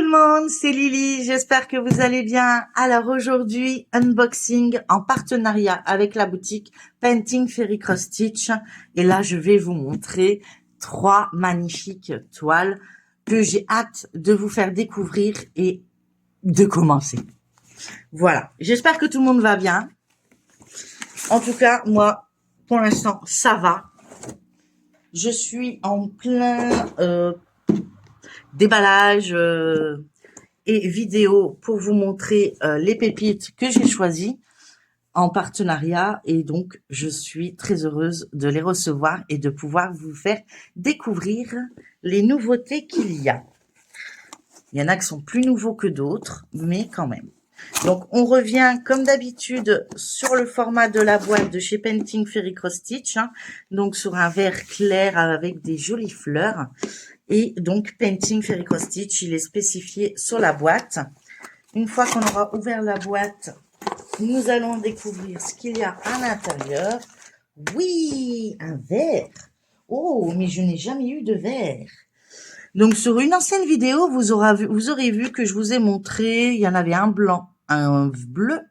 le monde, c'est Lily, j'espère que vous allez bien. Alors aujourd'hui, unboxing en partenariat avec la boutique Painting Fairy Cross Stitch. Et là, je vais vous montrer 3 magnifiques toiles que j'ai hâte de vous faire découvrir et de commencer. Voilà, j'espère que tout le monde va bien. En tout cas, moi, pour l'instant, ça va. Je suis en plein déballage et vidéo pour vous montrer les pépites que j'ai choisies en partenariat, et donc je suis très heureuse de les recevoir et de pouvoir vous faire découvrir les nouveautés qu'il y a. Il y en a qui sont plus nouveaux que d'autres, mais quand même. Donc on revient comme d'habitude sur le format de la boîte de chez Painting Fairy Cross Stitch, hein, donc sur un vert clair avec des jolies fleurs. Et donc Painting Fairy Cross Stitch, il est spécifié sur la boîte. Une fois qu'on aura ouvert la boîte, nous allons découvrir ce qu'il y a à l'intérieur. Oui, un verre. Oh, mais je n'ai jamais eu de verre. Donc sur une ancienne vidéo, vous aurez vu que je vous ai montré, il y en avait un blanc, un bleu,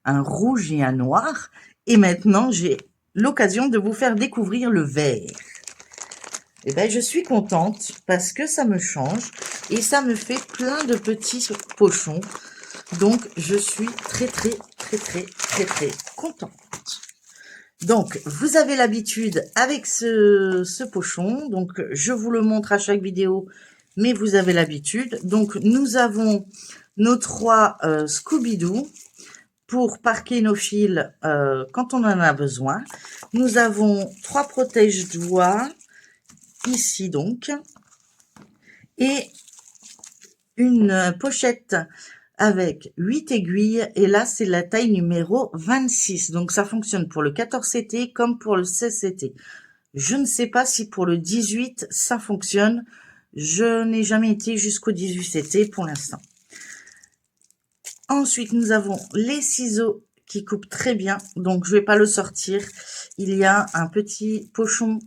un rouge et un noir. Et maintenant, j'ai l'occasion de vous faire découvrir le vert. Eh ben, je suis contente parce que ça me change et ça me fait plein de petits pochons. Donc, je suis très contente. Donc, vous avez l'habitude avec ce pochon. Donc, je vous le montre à chaque vidéo, mais vous avez l'habitude. Donc, nous avons nos 3 Scooby-Doo pour parquer nos fils quand on en a besoin. Nous avons 3 protège-doigts. Ici donc, et une pochette avec 8 aiguilles, et là c'est la taille numéro 26, donc ça fonctionne pour le 14 CT comme pour le 16 CT. Je ne sais pas si pour le 18 ça fonctionne, je n'ai jamais été jusqu'au 18 CT pour l'instant. Ensuite nous avons les ciseaux qui coupent très bien, donc je vais pas le sortir. Il y a un petit pochon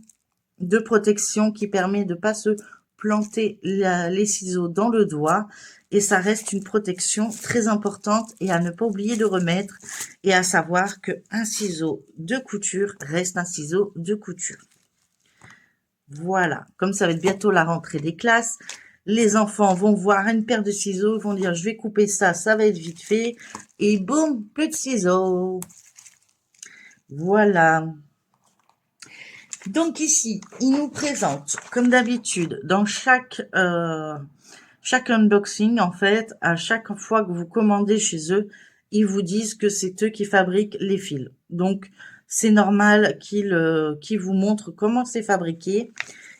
de protection qui permet de pas se planter les ciseaux dans le doigt, et ça reste une protection très importante et à ne pas oublier de remettre, et à savoir que un ciseau de couture reste un ciseau de couture. Voilà, comme ça va être bientôt la rentrée des classes, les enfants vont voir une paire de ciseaux, vont dire je vais couper ça, ça va être vite fait, et boum, plus de ciseaux. Voilà. Donc ici, il nous présente, comme d'habitude, dans chaque unboxing, en fait, à chaque fois que vous commandez chez eux, ils vous disent que c'est eux qui fabriquent les fils. Donc, c'est normal qu'ils vous montrent comment c'est fabriqué,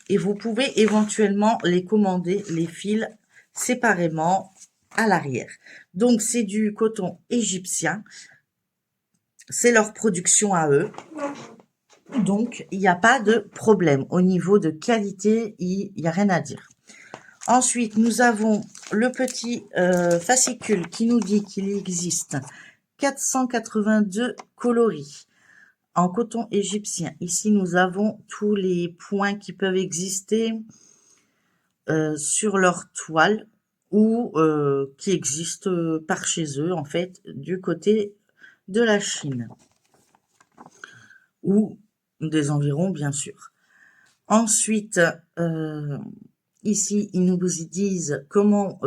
et vous pouvez éventuellement les commander, les fils, séparément à l'arrière. Donc, c'est du coton égyptien. C'est leur production à eux. Donc, il n'y a pas de problème. Au niveau de qualité, il n'y a rien à dire. Ensuite, nous avons le petit fascicule qui nous dit qu'il existe 482 coloris en coton égyptien. Ici, nous avons tous les points qui peuvent exister sur leur toile ou qui existent par chez eux, en fait, du côté de la Chine. Ou des environs, bien sûr. Ensuite, ici, ils nous disent comment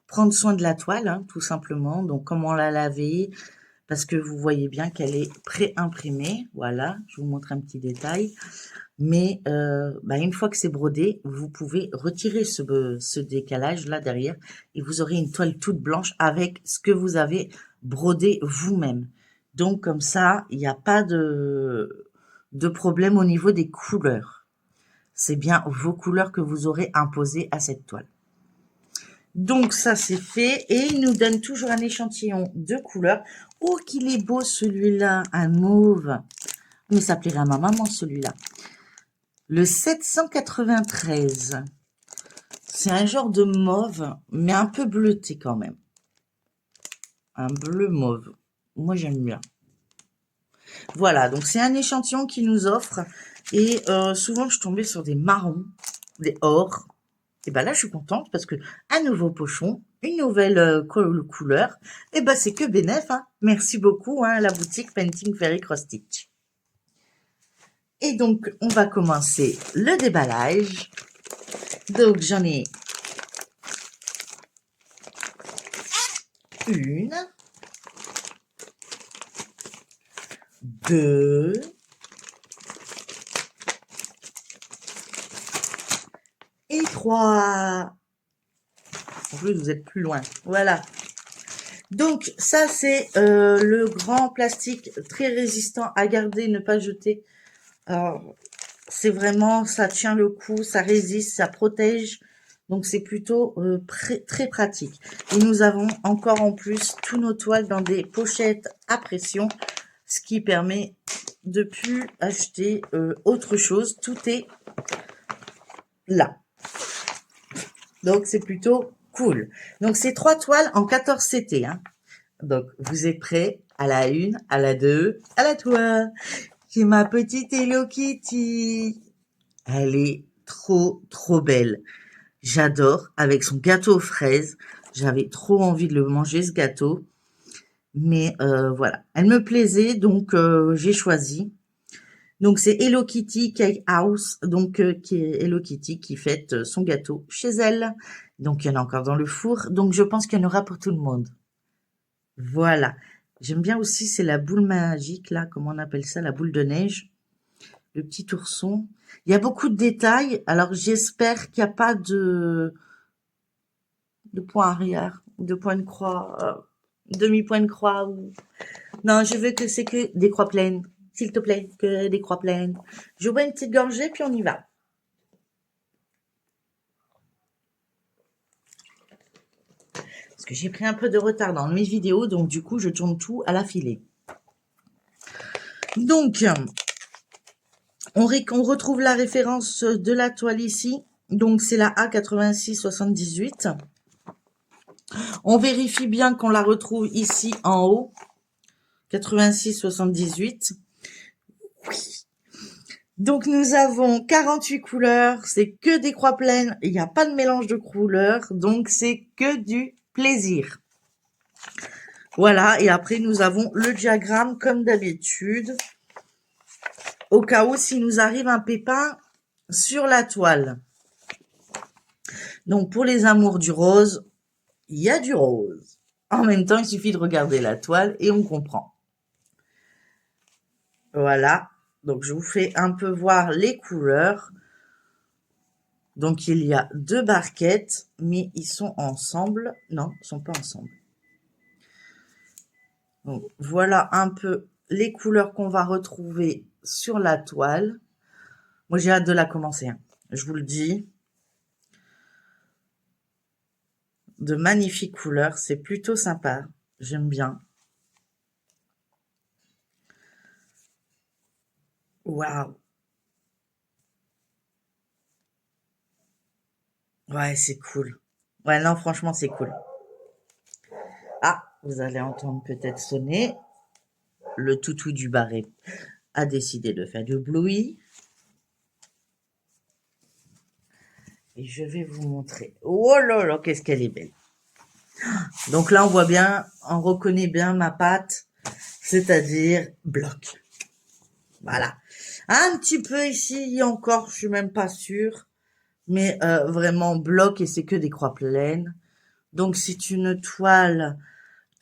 prendre soin de la toile, hein, tout simplement. Donc, comment la laver, parce que vous voyez bien qu'elle est pré-imprimée. Voilà, je vous montre un petit détail. Mais une fois que c'est brodé, vous pouvez retirer ce décalage-là derrière, et vous aurez une toile toute blanche avec ce que vous avez brodé vous-même. Donc, comme ça, il n'y a pas de problème au niveau des couleurs. C'est bien vos couleurs que vous aurez imposées à cette toile. Donc, ça, c'est fait. Et il nous donne toujours un échantillon de couleurs. Oh, qu'il est beau, celui-là, un mauve. Mais ça plairait à ma maman, celui-là. Le 793. C'est un genre de mauve, mais un peu bleuté quand même. Un bleu mauve. Moi, j'aime bien. Voilà, donc c'est un échantillon qui nous offre. Et souvent, je tombais sur des marrons, des ors. Et ben là, je suis contente parce que un nouveau pochon, une nouvelle couleur, et ben c'est que bénef, hein. Merci beaucoup, hein, la boutique Painting Fairy Cross Stitch. Et donc, on va commencer le déballage. Donc, j'en ai une, deux, et trois. En plus, vous êtes plus loin. Voilà. Donc, ça, c'est le grand plastique très résistant à garder, ne pas jeter. Alors, c'est vraiment, ça tient le coup, ça résiste, ça protège. Donc, c'est plutôt très pratique. Et nous avons encore en plus tous nos toiles dans des pochettes à pression, ce qui permet de plus acheter autre chose. Tout est là. Donc, c'est plutôt cool. Donc, c'est 3 toiles en 14 CT. Hein. Donc, vous êtes prêts à la 1, à la 2, à la 3. J'ai ma petite Hello Kitty. Elle est trop belle. J'adore. Avec son gâteau aux fraises. J'avais trop envie de le manger, ce gâteau. Mais voilà. Elle me plaisait, donc j'ai choisi. Donc, c'est Hello Kitty Cake House. Donc, qui est Hello Kitty qui fête son gâteau chez elle. Donc, il y en a encore dans le four. Donc, je pense qu'il y en aura pour tout le monde. Voilà. J'aime bien aussi, c'est la boule magique, là, comment on appelle ça, la boule de neige. Le petit ourson. Il y a beaucoup de détails. Alors, j'espère qu'il n'y a pas de point arrière, ou de point de croix, demi-point de croix. Ou... Non, je veux que c'est que des croix pleines. S'il te plaît, que des croix pleines. Je bois une petite gorgée, puis on y va. Parce que j'ai pris un peu de retard dans mes vidéos, donc du coup, je tourne tout à la filée. Donc, on retrouve la référence de la toile ici. Donc, c'est la A8678. On vérifie bien qu'on la retrouve ici en haut. 8678. Oui. Donc, nous avons 48 couleurs. C'est que des croix pleines. Il n'y a pas de mélange de couleurs. Donc, c'est que du plaisir. Voilà. Et après, nous avons le diagramme comme d'habitude. Au cas où, s'il nous arrive un pépin sur la toile. Donc, pour les amours du rose, il y a du rose. En même temps, il suffit de regarder la toile et on comprend. Voilà. Donc, je vous fais un peu voir les couleurs. Donc, il y a 2 barquettes, mais ils sont ensemble. Non, ils sont pas ensemble. Donc, voilà un peu les couleurs qu'on va retrouver sur la toile. Moi, j'ai hâte de la commencer. Hein. Je vous le dis. De magnifiques couleurs. C'est plutôt sympa. J'aime bien. Waouh. Ouais, c'est cool. Ouais, non, franchement, c'est cool. Ah, vous allez entendre peut-être sonner. Le toutou du barré a décidé de faire du bruit. Et je vais vous montrer. Oh là là, qu'est-ce qu'elle est belle. Donc là, on voit bien, on reconnaît bien ma patte, c'est-à-dire bloc. Voilà. Un petit peu ici encore, je suis même pas sûre. Mais vraiment bloc et c'est que des croix pleines. Donc c'est une toile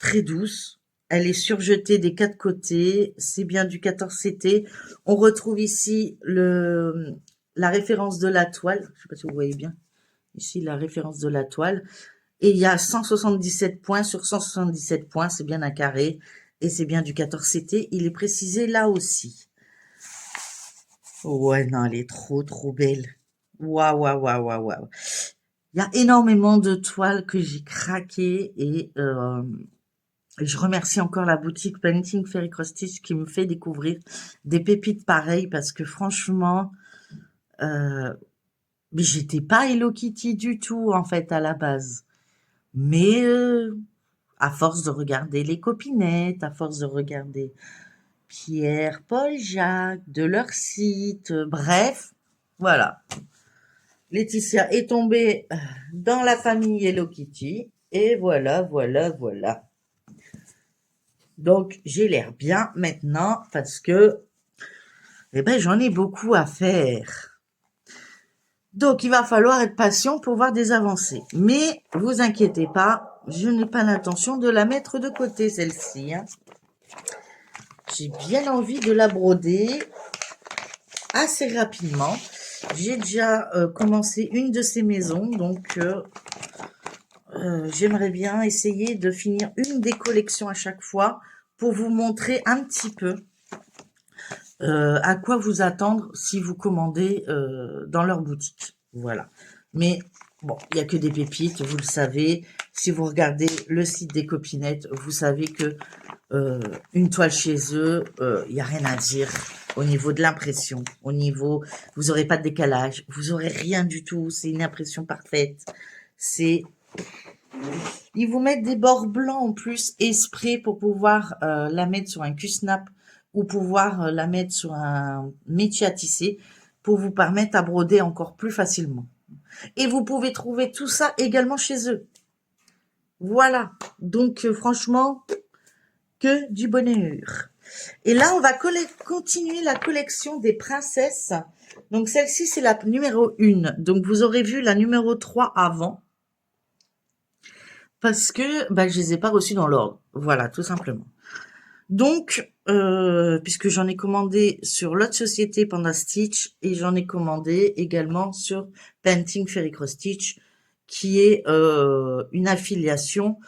très douce. Elle est surjetée des 4 côtés. C'est bien du 14 CT. On retrouve ici la référence de la toile. Je sais pas si vous voyez bien. Ici, la référence de la toile. Et il y a 177 points sur 177 points. C'est bien un carré. Et c'est bien du 14 CT. Il est précisé là aussi. Ouais, non, elle est trop belle. Waouh, waouh, waouh, waouh, waouh. Il y a énormément de toiles que j'ai craquées et je remercie encore la boutique Painting Fairy Cross Stitch qui me fait découvrir des pépites pareilles parce que franchement, mais j'étais pas Hello Kitty du tout en fait à la base. Mais à force de regarder les copinettes, à force de regarder Pierre, Paul, Jacques, de leur site, bref, voilà. Laetitia est tombée dans la famille Hello Kitty. Et voilà, voilà, voilà. Donc, j'ai l'air bien maintenant parce que, eh ben, j'en ai beaucoup à faire. Donc, il va falloir être patient pour voir des avancées. Mais, vous inquiétez pas, je n'ai pas l'intention de la mettre de côté, celle-ci, hein. J'ai bien envie de la broder assez rapidement. J'ai déjà commencé une de ces maisons, donc j'aimerais bien essayer de finir une des collections à chaque fois pour vous montrer un petit peu à quoi vous attendre si vous commandez dans leur boutique. Voilà. Mais bon, il n'y a que des pépites, vous le savez. Si vous regardez le site des copinettes, vous savez que une toile chez eux, il n'y a rien à dire au niveau de l'impression. Au niveau, vous n'aurez pas de décalage, vous n'aurez rien du tout. C'est une impression parfaite. Ils vous mettent des bords blancs en plus, exprès pour pouvoir la mettre sur un Q-snap ou pouvoir la mettre sur un métier à tisser pour vous permettre à broder encore plus facilement. Et vous pouvez trouver tout ça également chez eux. Voilà. Donc, franchement, que du bonheur. Et là, on va continuer la collection des princesses. Donc, celle-ci, c'est la numéro 1. Donc, vous aurez vu la numéro 3 avant. Parce que je les ai pas reçus dans l'ordre. Voilà, tout simplement. Donc, puisque j'en ai commandé sur l'autre société Panda Stitch et j'en ai commandé également sur Painting Fairy Cross Stitch, qui est une affiliation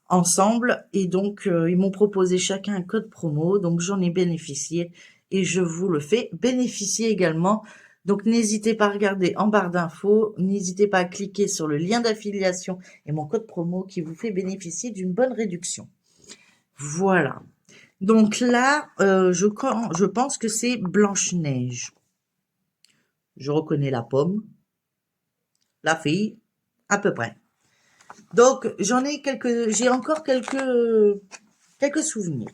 ensemble. Et donc, ils m'ont proposé chacun un code promo. Donc, j'en ai bénéficié et je vous le fais bénéficier également. Donc, n'hésitez pas à regarder en barre d'infos. N'hésitez pas à cliquer sur le lien d'affiliation et mon code promo qui vous fait bénéficier d'une bonne réduction. Voilà. Donc là, je pense que c'est Blanche-Neige. Je reconnais la pomme, la fille, à peu près. Donc, j'ai encore quelques souvenirs.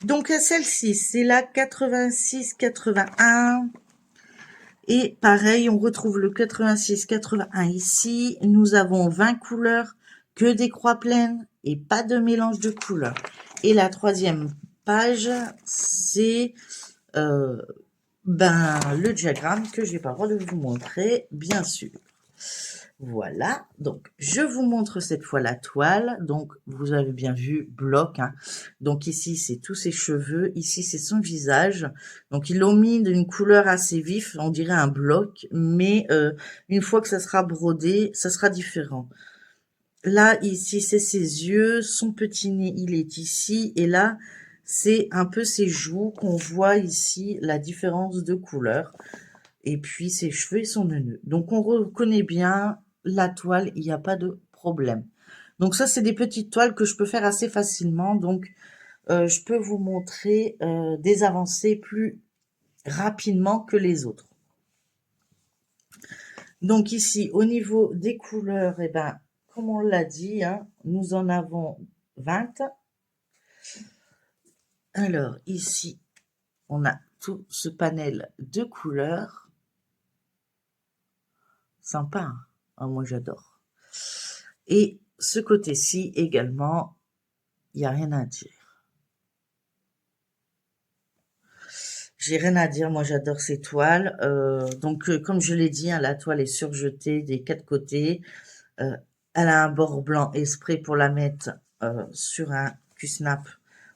Donc, celle-ci, c'est la 86-81. Et pareil, on retrouve le 86-81 ici. Nous avons 20 couleurs, que des croix pleines et pas de mélange de couleurs. Et la troisième page, c'est le diagramme que j'ai pas le droit de vous montrer, bien sûr. Voilà, donc je vous montre cette fois la toile. Donc vous avez bien vu bloc, hein. Donc ici c'est tous ses cheveux, ici c'est son visage. Donc ils l'ont mis d'une couleur assez vif, on dirait un bloc, mais une fois que ça sera brodé, ça sera différent. Là ici c'est ses yeux, son petit nez il est ici, et là c'est un peu ses joues qu'on voit ici, la différence de couleur. Et puis ses cheveux et son nœud. Donc on reconnaît bien la toile, il n'y a pas de problème. Donc ça, c'est des petites toiles que je peux faire assez facilement. Donc je peux vous montrer des avancées plus rapidement que les autres. Donc ici, au niveau des couleurs, comme on l'a dit, hein, nous en avons 20. Alors ici, on a tout ce panel de couleurs. Sympa, hein. Oh, moi j'adore. Et ce côté-ci également, il n'y a rien à dire. J'ai rien à dire, moi j'adore ces toiles. Donc comme je l'ai dit, hein, la toile est surjetée des 4 côtés. Elle a un bord blanc exprès pour la mettre sur un Q-snap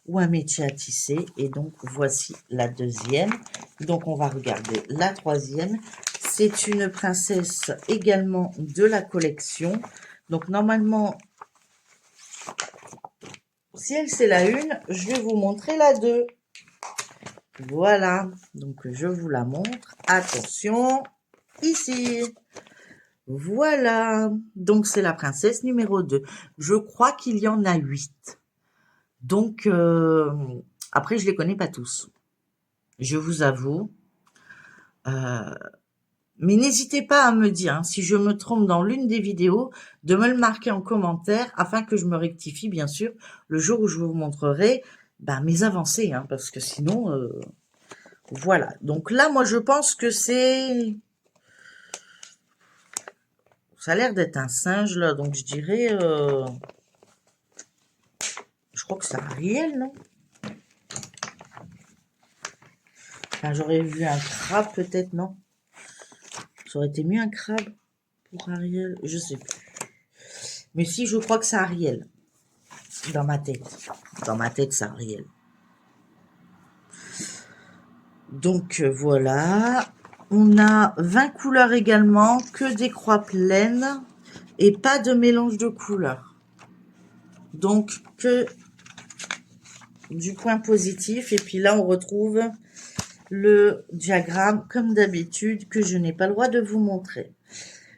ou un métier à tisser. Et donc voici la deuxième. Donc on va regarder la troisième. C'est une princesse également de la collection. Donc normalement, si elle c'est la 1, je vais vous montrer la 2. Voilà, donc je vous la montre. Attention, ici. Voilà, donc c'est la princesse numéro 2. Je crois qu'il y en a 8. Donc, après, je les connais pas tous. Je vous avoue. Mais n'hésitez pas à me dire, hein, si je me trompe dans l'une des vidéos, de me le marquer en commentaire afin que je me rectifie, bien sûr, le jour où je vous montrerai mes avancées, hein, parce que sinon, voilà. Donc là, moi, je pense que c'est Ça a l'air d'être un singe, là. Donc, je dirais... je crois que c'est Ariel, non? Enfin, j'aurais vu un crabe, peut-être, non? Ça aurait été mieux un crabe pour Ariel. Je sais plus. Mais si, je crois que c'est Ariel. Dans ma tête. Dans ma tête, c'est Ariel. Donc, voilà. On a 20 couleurs également. Que des croix pleines. Et pas de mélange de couleurs. Donc, que du point positif. Et puis là, on retrouve le diagramme, comme d'habitude, que je n'ai pas le droit de vous montrer.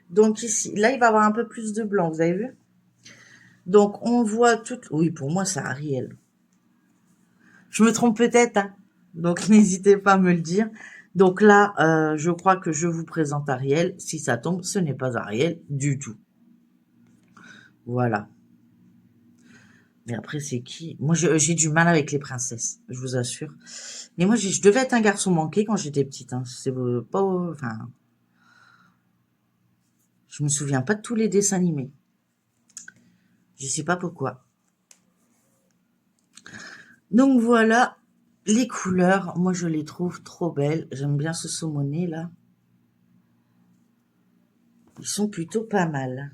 Donc ici, là, il va y avoir un peu plus de blanc, vous avez vu? Donc, on voit tout... Oui, pour moi, c'est Ariel. Je me trompe peut-être, hein. Donc, n'hésitez pas à me le dire. Donc là, je crois que je vous présente Ariel. Si ça tombe, ce n'est pas Ariel du tout. Voilà. Mais après, c'est qui? Moi, j'ai du mal avec les princesses, je vous assure. Mais moi, je devais être un garçon manqué quand j'étais petite. Hein. C'est pas... Enfin... Je me souviens pas de tous les dessins animés. Je sais pas pourquoi. Donc voilà, les couleurs, moi je les trouve trop belles. J'aime bien ce saumoné là. Ils sont plutôt pas mal.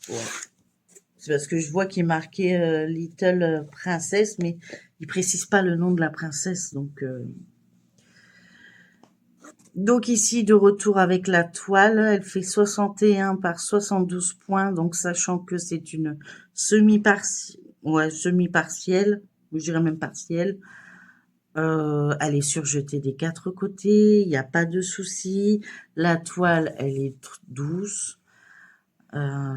Ouais. C'est parce que je vois qu'il est marqué Little Princess, mais il précise pas le nom de la princesse. Donc ici, de retour avec la toile, elle fait 61 par 72 points. Donc sachant que c'est une semi-partielle, ouais, semi-partielle, ou je dirais même partielle. Elle est surjetée des 4 côtés, il n'y a pas de souci. La toile, elle est douce.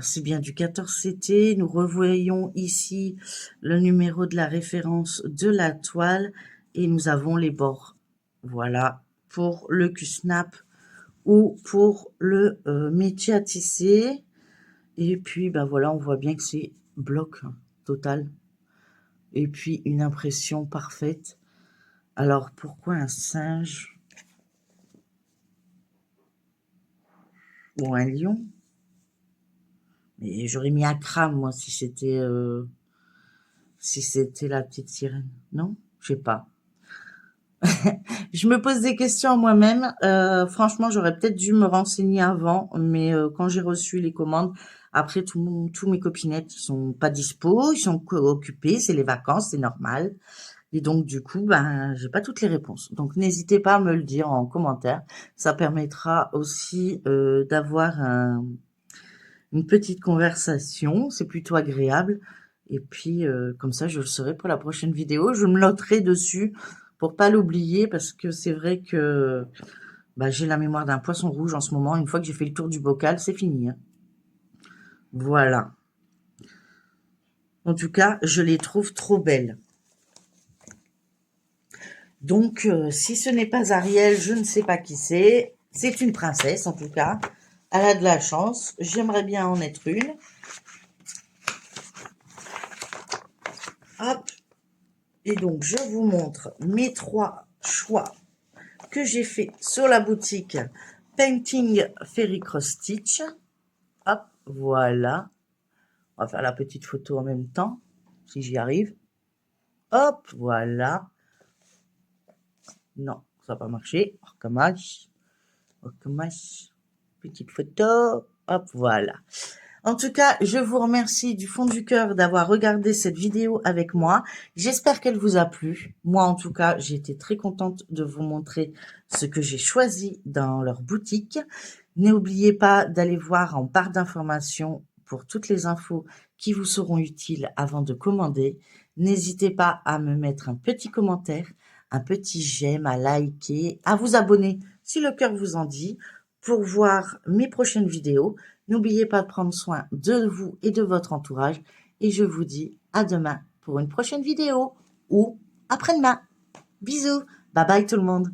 C'est bien du 14 CT. Nous revoyons ici le numéro de la référence de la toile et nous avons les bords. Voilà, pour le Q-snap ou pour le métier à tisser. Et puis, ben voilà, on voit bien que c'est bloc total. Et puis, une impression parfaite. Alors, pourquoi un singe ou un lion? Mais j'aurais mis un crabe, moi, si c'était la petite sirène. Non? Je sais pas. Je me pose des questions à moi-même. Franchement, j'aurais peut-être dû me renseigner avant, mais quand j'ai reçu les commandes, après, tous mes copinettes sont pas dispo, ils sont occupés, c'est les vacances, c'est normal. Et donc, du coup, ben, j'ai pas toutes les réponses. Donc, n'hésitez pas à me le dire en commentaire. Ça permettra aussi d'avoir une petite conversation. C'est plutôt agréable. Et puis, comme ça, je le saurai pour la prochaine vidéo. Je me noterai dessus pour pas l'oublier parce que c'est vrai que bah, j'ai la mémoire d'un poisson rouge en ce moment. Une fois que j'ai fait le tour du bocal, c'est fini. Hein. Voilà. En tout cas, je les trouve trop belles. Donc, si ce n'est pas Ariel, je ne sais pas qui c'est. C'est une princesse, en tout cas. Elle a de la chance. J'aimerais bien en être une. Hop. Et donc, je vous montre mes 3 choix que j'ai fait sur la boutique Painting Fairy Cross Stitch. Hop, voilà. On va faire la petite photo en même temps, si j'y arrive. Hop, voilà. Non, ça n'a pas marché. Recommence. Petite photo. Hop, voilà. En tout cas, je vous remercie du fond du cœur d'avoir regardé cette vidéo avec moi. J'espère qu'elle vous a plu. Moi, en tout cas, j'ai été très contente de vous montrer ce que j'ai choisi dans leur boutique. N'oubliez pas d'aller voir en barre d'informations pour toutes les infos qui vous seront utiles avant de commander. N'hésitez pas à me mettre un petit commentaire, un petit j'aime, à liker, à vous abonner si le cœur vous en dit pour voir mes prochaines vidéos. N'oubliez pas de prendre soin de vous et de votre entourage. Et je vous dis à demain pour une prochaine vidéo ou après-demain. Bisous. Bye bye tout le monde.